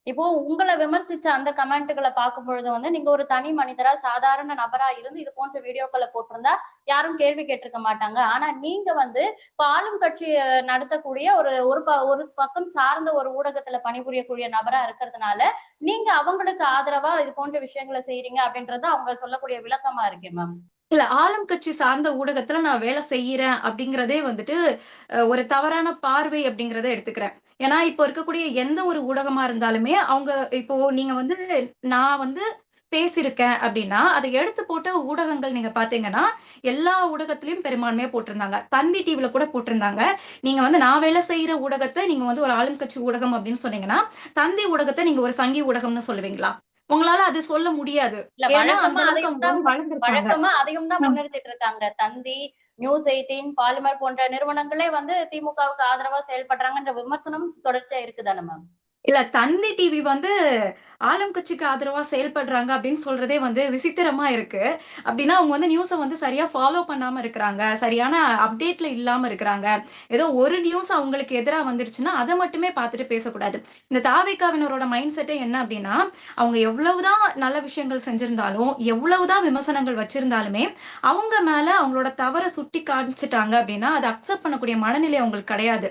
இப்போ உங்கள விமர்சிச்ச அந்த கமெண்ட்கள பார்க்கும்பொழுது வந்து, நீங்க ஒரு தனி மனிதரா, சாதாரண நபரா இருந்து இது போன்ற வீடியோக்கள போட்டிருந்தா, யாரும் கேள்வி கேட்டிருக்க மாட்டாங்க. ஆனா நீங்க வந்து இப்ப ஆளும் கட்சி நடத்தக்கூடிய ஒரு ஒரு பக்கம் சார்ந்த ஒரு ஊடகத்துல பணிபுரியக்கூடிய நபரா இருக்கிறதுனால, நீங்க அவங்களுக்கு ஆதரவா இது போன்ற விஷயங்கள செய்றீங்க அப்படின்றது அவங்க சொல்லக்கூடிய விளக்கமா இருக்கு மேம். இல்ல ஆளும் கட்சி சார்ந்த ஊடகத்துல நான் வேலை செய்யறேன் அப்படிங்கிறதே வந்துட்டு, ஒரு தவறான பார்வை அப்படிங்கிறத எடுத்துக்கிறேன். ஏன்னா, இப்போ இருக்கக்கூடிய எந்த ஒரு ஊடகமா இருந்தாலுமே, அவங்க இப்போ நீங்க வந்து நான் வந்து பேசியிருக்கேன் அப்படின்னா, அத எடுத்து போட்ட ஊடகங்கள் நீங்க பார்த்தீங்கன்னா, எல்லா ஊடகத்திலயும் பெரும்பான்மையா போட்டிருந்தாங்க. தந்தி டிவில கூட போட்டிருந்தாங்க. நீங்க வந்து நான் வேலை செய்ற ஊடகத்த நீங்க வந்து ஒரு ஆளும் கட்சி ஊடகம் அப்படின்னு சொன்னீங்கன்னா, தந்தி ஊடகத்த நீங்க ஒரு சங்கி ஊடகம்னு சொல்லுவீங்களா? உங்களால அது சொல்ல முடியாது. இல்ல ஏன்னா, அந்த அளவுக்கு அவங்க வந்து வளர்ந்திருக்காங்க. வழக்கமா அதையும் தான் முன்னிறுத்திட்டு இருக்காங்க. தந்தி, நியூஸ் 18, பாலிமர் போன்ற நிறுவனங்களே வந்து திமுகவுக்கு ஆதரவா செயல்படுறாங்கன்ற விமர்சனம் தொடர்ச்சியா இருக்கு தானே மேம்? இல்ல தந்தி டிவி வந்து ஆளும் கட்சிக்கு ஆதரவா செயல்படுறாங்க அப்படின்னு சொல்றதே வந்து விசித்திரமா இருக்கு. அப்படின்னா அவங்க வந்து நியூஸ வந்து சரியா ஃபாலோ பண்ணாம இருக்கிறாங்க. சரியான அப்டேட்ல இல்லாம இருக்கிறாங்க. ஏதோ ஒரு நியூஸ் அவங்களுக்கு எதிரா வந்துருச்சுன்னா, அத மட்டுமே பார்த்துட்டு பேசக்கூடாது. இந்த தாவேகாவினரோட மைண்ட் செட்டே என்ன அப்படின்னா, அவங்க எவ்வளவுதான் நல்ல விஷயங்கள் செஞ்சிருந்தாலும், எவ்வளவுதான் விமர்சனங்கள் வச்சிருந்தாலுமே, அவங்க மேல அவங்களோட தவற சுட்டி காமிச்சுட்டாங்க அப்படின்னா, அத அக்செப்ட் பண்ணக்கூடிய மனநிலை அவங்களுக்கு கிடையாது.